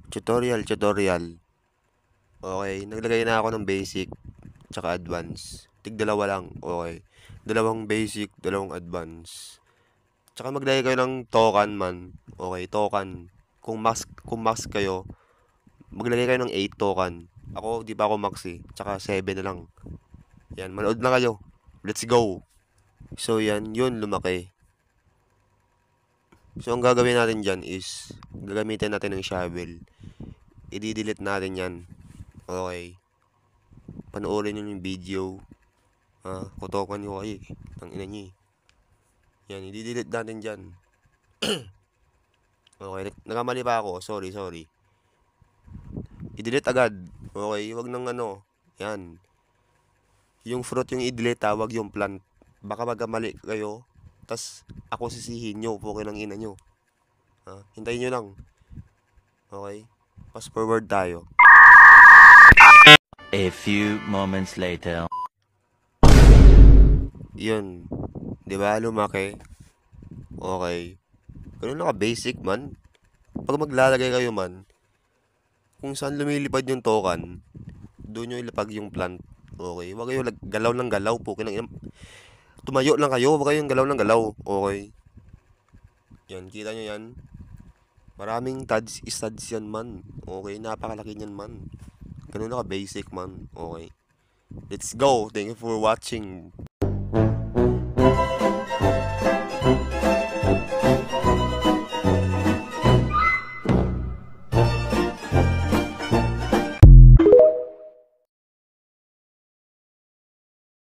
Tutorial. Okay, naglagay na ako ng basic tsaka advance. Tig-dalawa lang, okay. Dalawang basic, dalawang advance. Tsaka maglagay kayo ng token man. Okay, token. Kung max kayo, maglagay kayo ng 8 token. Ako, di pa ako max eh. Tsaka 7 na lang. Yan, manood na kayo. Let's go. So yan, yun lumaki. So ang gagawin natin dyan is, gagamitin natin ng shovel. I-delete natin yan. Okay. Panoorin nyo yung video. Kutokan nyo kayo eh. Ang ina nyo eh. Yan, i-delete natin dyan. Okay, nakamali pa ako. Sorry. I-delete agad. Okay, wag nang ano. Yan. Yung fruit yung i-delete, wag yung plant. Baka magkamali kayo. Tas ako sisihin nyo. Pukin ng ina nyo. Hintayin nyo lang. Okay. Fast forward tayo. A few moments later. Yun. Diba? Lumaki. Okay. Ganun lang ka-basic man. Pag maglalagay kayo man, kung saan lumilipad yung token, doon nyo ilapag yung plant. Okay. Huwag kayo galaw ng galaw po. Tumayo lang kayo. Huwag kayong galaw ng galaw. Okay. Yan. Kita nyo yan. Maraming studs yan man. Okay. Napakalaki yan man. Ganun lang ka-basic man. Okay. Let's go. Thank you for watching.